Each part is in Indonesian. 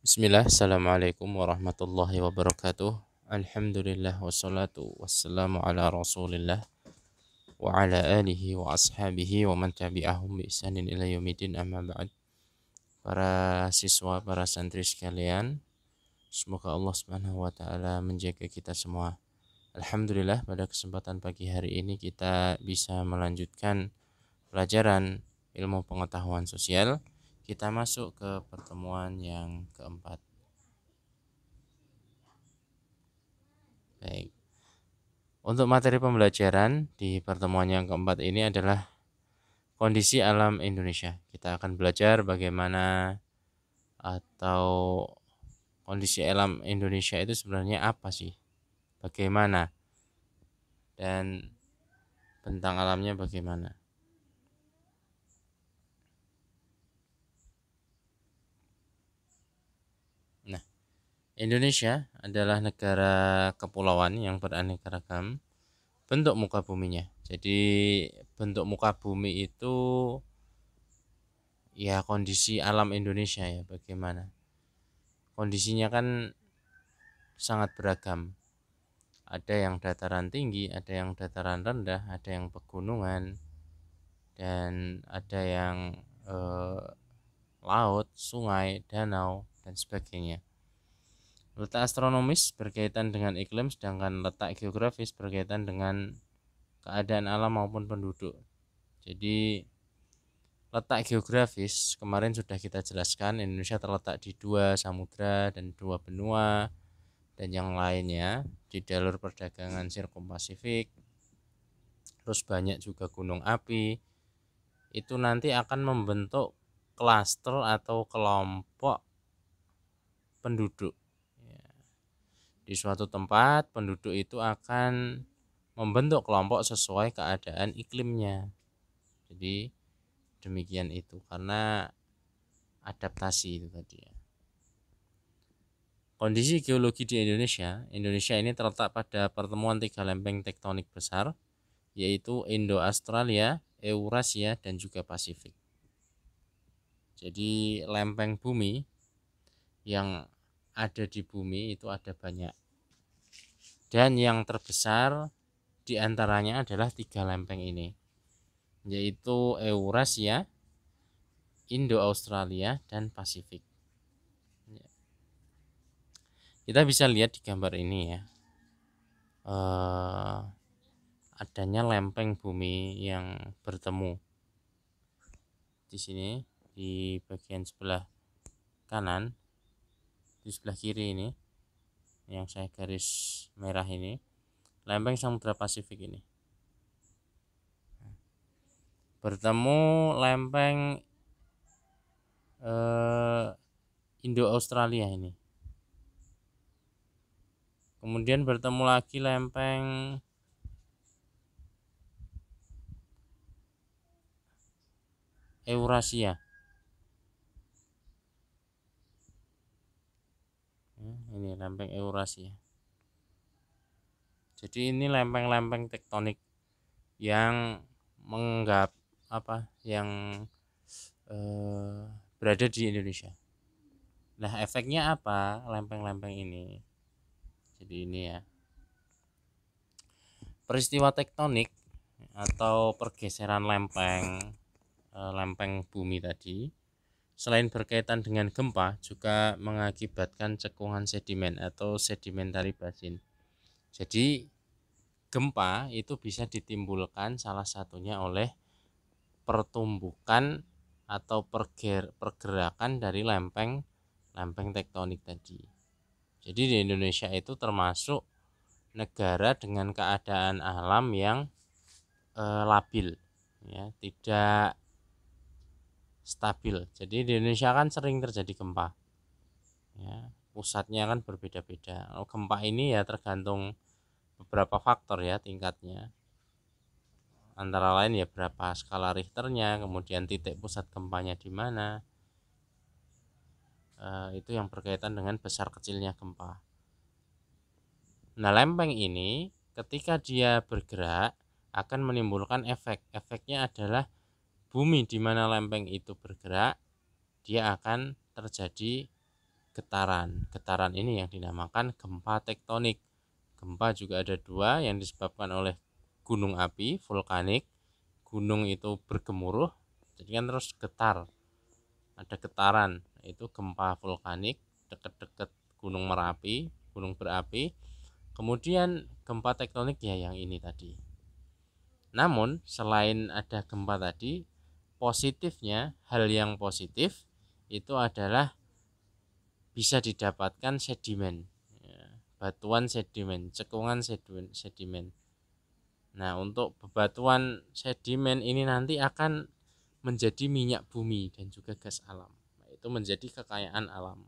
Bismillah, Assalamualaikum warahmatullahi wabarakatuh. Alhamdulillah wassalatu wassalamu ala rasulillah wa ala alihi wa ashabihi wa man tabi'ahum bi ihsanin ila yaumidin amma ba'd. Para siswa, para santri sekalian, semoga Allah Subhanahu wa taala menjaga kita semua. Alhamdulillah, pada kesempatan pagi hari ini kita bisa melanjutkan pelajaran ilmu pengetahuan sosial. Kita masuk ke pertemuan yang keempat. Baik. Untuk materi pembelajaran di pertemuan yang keempat ini adalah kondisi alam Indonesia. Kita akan belajar bagaimana atau kondisi alam Indonesia itu sebenarnya apa sih? Bagaimana? Dan bentang alamnya bagaimana? Nah, Indonesia adalah negara kepulauan yang beraneka ragam bentuk muka buminya. Jadi bentuk muka bumi itu ya kondisi alam Indonesia ya bagaimana. Kondisinya kan sangat beragam. Ada yang dataran tinggi, ada yang dataran rendah, ada yang pegunungan, dan ada yang laut, sungai, danau, dan sebagainya. Letak astronomis berkaitan dengan iklim, sedangkan letak geografis berkaitan dengan keadaan alam maupun penduduk. Jadi letak geografis kemarin sudah kita jelaskan, Indonesia terletak di 2 samudra dan 2 benua dan yang lainnya di jalur perdagangan Sirkumpasifik. Terus banyak juga gunung api. Itu nanti akan membentuk klaster atau kelompok penduduk. Di suatu tempat penduduk itu akan membentuk kelompok sesuai keadaan iklimnya. Jadi demikian itu karena adaptasi itu tadi ya. Kondisi geologi di Indonesia ini terletak pada pertemuan 3 lempeng tektonik besar, yaitu Indo-Australia, Eurasia, dan juga Pasifik. Jadi lempeng bumi yang ada di bumi itu ada banyak. Dan yang terbesar diantaranya adalah 3 lempeng ini, yaitu Eurasia, Indo-Australia, dan Pasifik. Kita bisa lihat di gambar ini ya, adanya lempeng bumi yang bertemu di sini di bagian sebelah kanan, di sebelah kiri ini yang saya garis merah ini lempeng Samudra Pasifik ini bertemu lempeng Indo-Australia ini, kemudian bertemu lagi lempeng Eurasia. Ini lempeng Eurasia. Jadi ini lempeng-lempeng tektonik yang berada di Indonesia. Nah, efeknya apa lempeng-lempeng ini? Jadi ini ya, peristiwa tektonik atau pergeseran lempeng bumi tadi, selain berkaitan dengan gempa, juga mengakibatkan cekungan sedimen atau sedimentary basin. Jadi gempa itu bisa ditimbulkan salah satunya oleh pertumbukan atau pergerakan dari lempeng tektonik tadi. Jadi di Indonesia itu termasuk negara dengan keadaan alam yang labil, ya, tidak stabil. Jadi di Indonesia kan sering terjadi gempa, ya, pusatnya kan berbeda-beda. Gempa ini ya tergantung beberapa faktor ya tingkatnya, antara lain ya berapa skala Richternya, kemudian titik pusat gempanya di mana, itu yang berkaitan dengan besar kecilnya gempa. Nah, lempeng ini ketika dia bergerak akan menimbulkan efeknya adalah bumi di mana lempeng itu bergerak dia akan terjadi getaran. Getaran ini yang dinamakan gempa tektonik. Gempa juga ada dua, yang disebabkan oleh gunung api vulkanik. Gunung itu bergemuruh, jadi kan terus getar, ada getaran, itu gempa vulkanik dekat-dekat gunung Merapi, gunung berapi. Kemudian gempa tektonik ya yang ini tadi. Namun selain ada gempa tadi, positifnya, hal yang positif itu adalah bisa didapatkan sedimen, batuan sedimen, cekungan sedimen. Nah, untuk bebatuan sedimen ini nanti akan menjadi minyak bumi dan juga gas alam. Nah, itu menjadi kekayaan alam.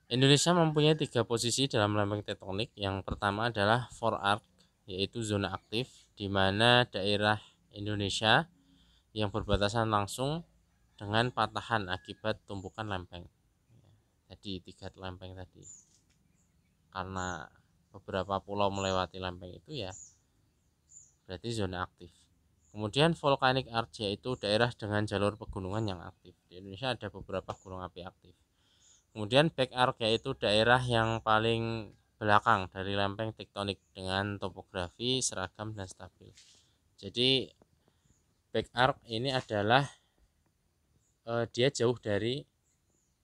Indonesia mempunyai 3 posisi dalam lempeng tektonik. Yang pertama adalah forearc, yaitu zona aktif, di mana daerah Indonesia yang berbatasan langsung dengan patahan akibat tumpukan lempeng. Jadi 3 lempeng tadi. Karena beberapa pulau melewati lempeng itu ya berarti zona aktif. Kemudian volcanic arch, yaitu daerah dengan jalur pegunungan yang aktif. Di Indonesia ada beberapa gunung api aktif. Kemudian back arc, yaitu daerah yang paling belakang dari lempeng tektonik dengan topografi seragam dan stabil. Jadi back arc ini adalah dia jauh dari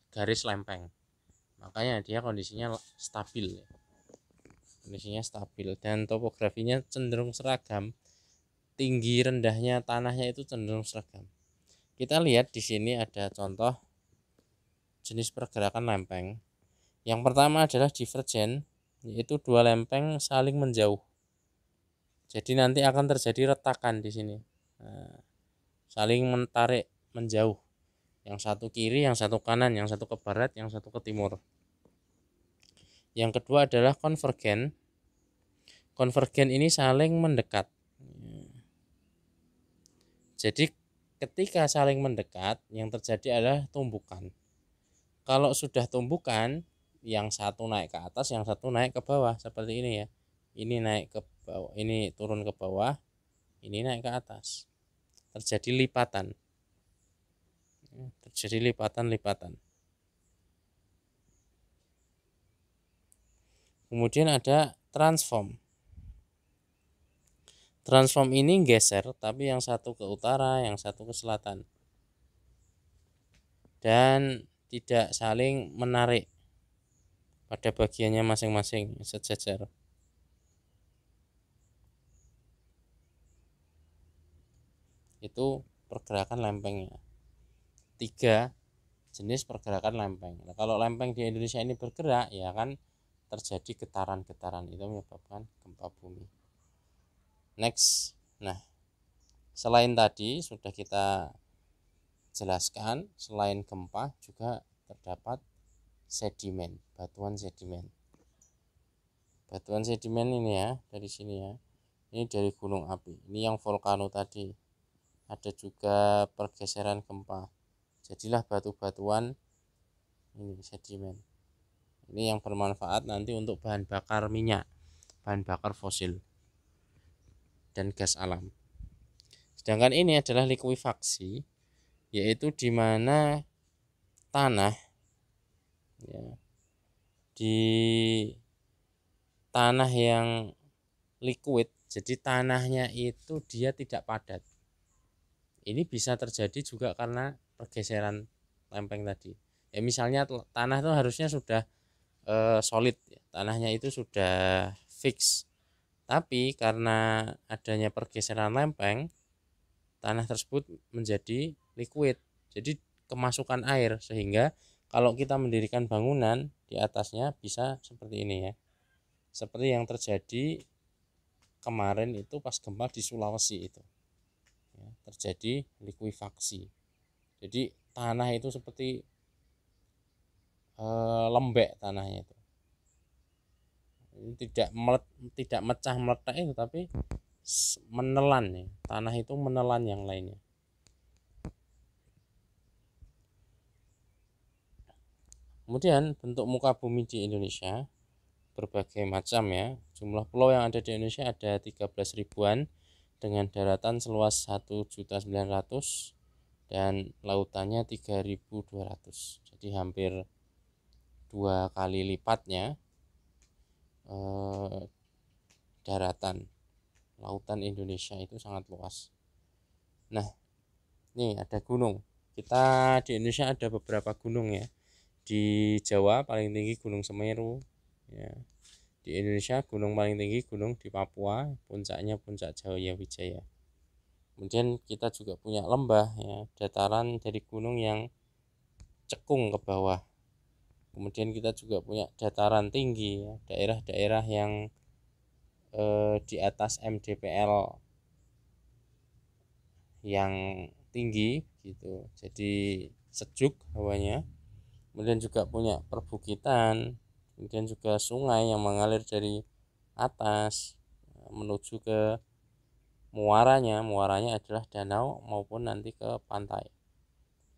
garis lempeng, makanya dia kondisinya stabil. Dan topografinya cenderung seragam, tinggi rendahnya tanahnya itu cenderung seragam. Kita lihat di sini ada contoh jenis pergerakan lempeng. Yang pertama adalah divergen, yaitu dua lempeng saling menjauh. Jadi nanti akan terjadi retakan di sini. Nah, saling menarik menjauh. Yang satu kiri, yang satu kanan, yang satu ke barat, yang satu ke timur. Yang kedua adalah konvergen. Konvergen ini saling mendekat. Jadi ketika saling mendekat, yang terjadi adalah tumbukan. Kalau sudah tumbukan, yang satu naik ke atas, yang satu naik ke bawah, seperti ini ya. Ini naik ke bawah, ini turun ke bawah, ini naik ke atas. Terjadi lipatan. Lipatan. Kemudian ada transform. Transform ini geser, tapi yang satu ke utara, yang satu ke selatan. Dan tidak saling menarik pada bagiannya masing-masing, sejajar. Itu pergerakan lempengnya. 3 jenis pergerakan lempeng. Nah, kalau lempeng di Indonesia ini bergerak, ya kan terjadi getaran-getaran, itu menyebabkan gempa bumi. Next. Nah, selain tadi sudah kita jelaskan, selain gempa juga terdapat sedimen, batuan sedimen. Batuan sedimen ini ya, dari sini ya. Ini dari gunung api. Ini yang volcano tadi. Ada juga pergeseran gempa. Jadilah batu-batuan ini sedimen. Ini yang bermanfaat nanti untuk bahan bakar minyak, bahan bakar fosil dan gas alam. Sedangkan ini adalah likuifaksi, yaitu di mana tanah ya, di tanah yang liquid, jadi tanahnya itu dia tidak padat. Ini bisa terjadi juga karena pergeseran lempeng tadi. Ya misalnya tanah itu harusnya sudah solid, tanahnya itu sudah fix. Tapi karena adanya pergeseran lempeng, tanah tersebut menjadi liquid. Jadi kemasukan air, sehingga kalau kita mendirikan bangunan di atasnya bisa seperti ini ya. Seperti yang terjadi kemarin itu pas gempa di Sulawesi itu. Ya, terjadi likuifaksi. Jadi tanah itu seperti lembek tanahnya itu. Tidak mecah meletak itu, tapi menelan ya. Tanah itu menelan yang lainnya. Kemudian bentuk muka bumi di Indonesia berbagai macam ya. Jumlah pulau yang ada di Indonesia ada 13 ribuan dengan daratan seluas 1.900.000 dan lautannya 3.200, jadi hampir 2 kali lipatnya daratan. Lautan Indonesia itu sangat luas. Nah, nih ada gunung. Kita di Indonesia ada beberapa gunung ya. Di Jawa paling tinggi Gunung Semeru ya. Di Indonesia gunung paling tinggi gunung di Papua, puncaknya Puncak Jaya Wijaya. Kemudian kita juga punya lembah ya, dataran dari gunung yang cekung ke bawah. Kemudian kita juga punya dataran tinggi ya, daerah-daerah yang di atas MDPL yang tinggi gitu, jadi sejuk hawanya. Kemudian juga punya perbukitan, kemudian juga sungai yang mengalir dari atas menuju ke muaranya adalah danau maupun nanti ke pantai.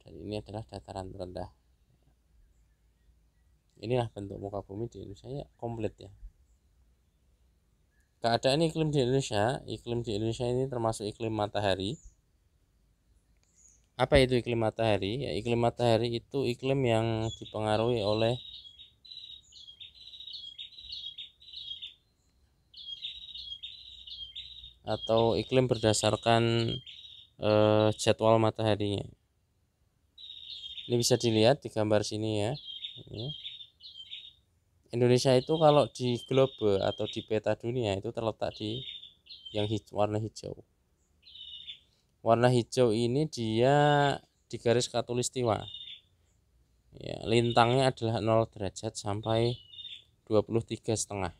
Dan ini adalah dataran rendah. Inilah bentuk muka bumi di Indonesia ya, komplit ya. Keadaan iklim di Indonesia ini termasuk iklim matahari. Apa itu iklim matahari? Ya, iklim matahari itu iklim yang dipengaruhi oleh atau iklim berdasarkan jadwal mataharinya. Ini bisa dilihat di gambar sini ya. Indonesia itu kalau di globe atau di peta dunia itu terletak di yang warna hijau. Warna hijau ini dia di garis khatulistiwa. Ya, lintangnya adalah 0 derajat sampai 23,5.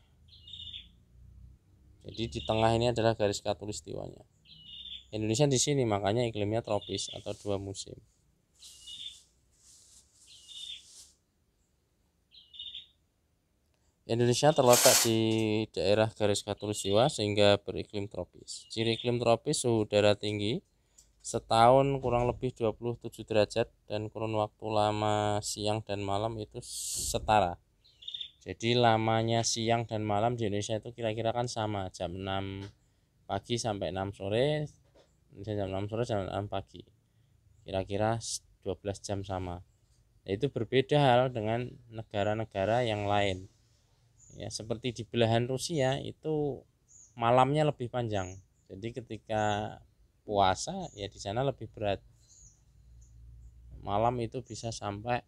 Jadi di tengah ini adalah garis khatulistiwanya. Indonesia di sini makanya iklimnya tropis atau 2 musim. Indonesia terletak di daerah garis khatulistiwa sehingga beriklim tropis. Ciri iklim tropis suhu udara tinggi, setahun kurang lebih 27 derajat dan kurun waktu lama siang dan malam itu setara. Jadi lamanya siang dan malam di Indonesia itu kira-kira kan sama, jam 6 pagi sampai 6 sore, jam 6 sore jam 6 pagi. Kira-kira 12 jam sama. Itu berbeda hal dengan negara-negara yang lain. Ya, seperti di belahan Rusia itu malamnya lebih panjang. Jadi ketika puasa ya di sana lebih berat. Malam itu bisa sampai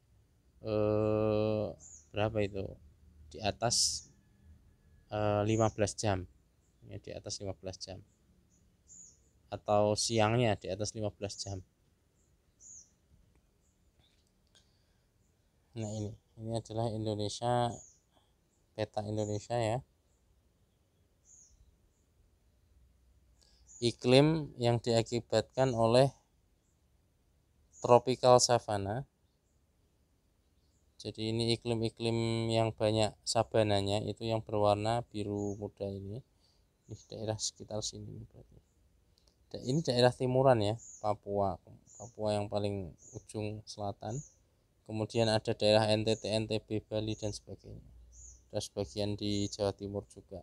berapa itu? Di atas 15 jam. Ya, di atas 15 jam. Atau siangnya di atas 15 jam. Nah, ini adalah Indonesia, peta Indonesia ya. Iklim yang diakibatkan oleh tropical savanna. Jadi ini iklim-iklim yang banyak sabananya, itu yang berwarna biru muda ini. Ini daerah sekitar sini berarti. Ini daerah timuran ya, Papua yang paling ujung selatan. Kemudian ada daerah NTT, NTB, Bali dan sebagainya. Ada sebagian di Jawa Timur juga.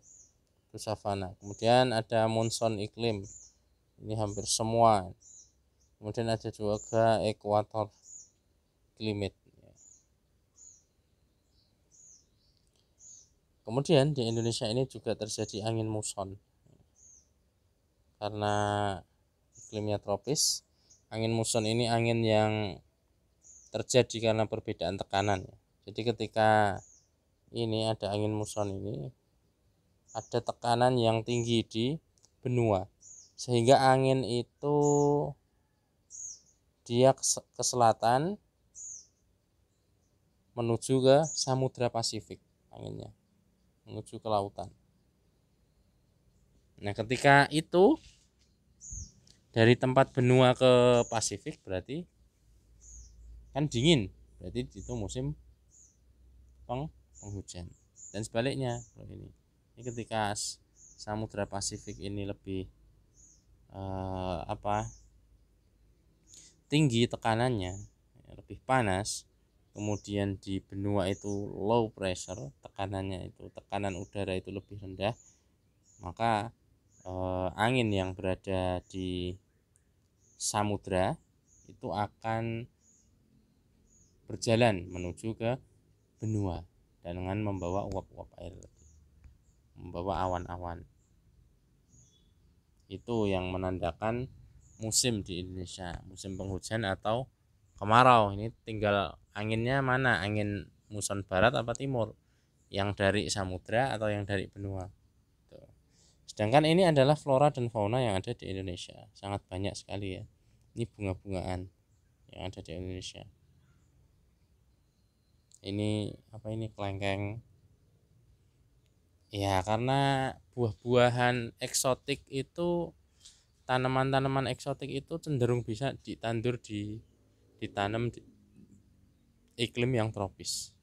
Itu savana. Kemudian ada monsoon iklim. Ini hampir semua. Kemudian ada juga ekuator climate. Kemudian di Indonesia ini juga terjadi angin muson. Karena iklimnya tropis, angin muson ini angin yang terjadi karena perbedaan tekanan. Jadi ketika ini ada angin muson ini, ada tekanan yang tinggi di benua, sehingga angin itu dia ke selatan menuju ke Samudra Pasifik, anginnya menuju ke lautan. Nah, ketika itu dari tempat benua ke Pasifik berarti kan dingin, berarti itu musim penghujan. Dan sebaliknya ini ketika Samudra Pasifik ini lebih tinggi tekanannya, lebih panas, kemudian di benua itu low pressure, tekanan udara itu lebih rendah, maka angin yang berada di samudra itu akan berjalan menuju ke benua dengan membawa uap-uap air, membawa awan-awan. Itu yang menandakan musim di Indonesia, musim penghujan atau kemarau. Ini tinggal anginnya mana, angin muson barat apa timur, yang dari samudra atau yang dari benua. Sedangkan ini adalah flora dan fauna yang ada di Indonesia, sangat banyak sekali ya. Ini bunga-bungaan yang ada di Indonesia. Ini apa ini, kelengkeng ya, karena buah-buahan eksotik itu, tanaman-tanaman eksotik itu cenderung bisa ditanam di iklim yang tropis.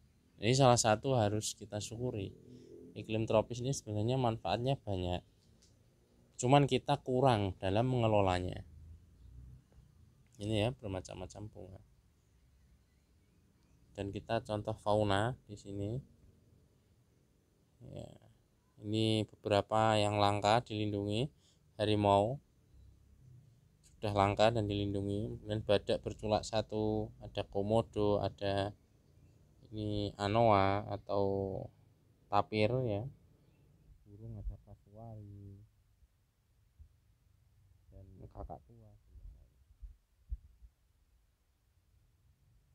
Ini salah satu harus kita syukuri. Iklim tropis ini sebenarnya manfaatnya banyak, cuman kita kurang dalam mengelolanya. Ini ya, bermacam-macam bunga. Dan kita contoh fauna di sini. Ya, ini beberapa yang langka dilindungi. Harimau sudah langka dan dilindungi. Dan badak berculak satu, ada komodo, ada ini anoa atau tapir ya. Burung ada kasuari dan kakak tua.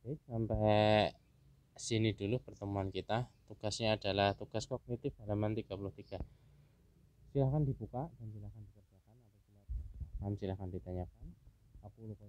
Oke, sampai sini dulu pertemuan kita. Tugasnya adalah tugas kognitif halaman 33. Silahkan dibuka dan silahkan dikerjakan, atau silahkan ditanyakan. Aku lupa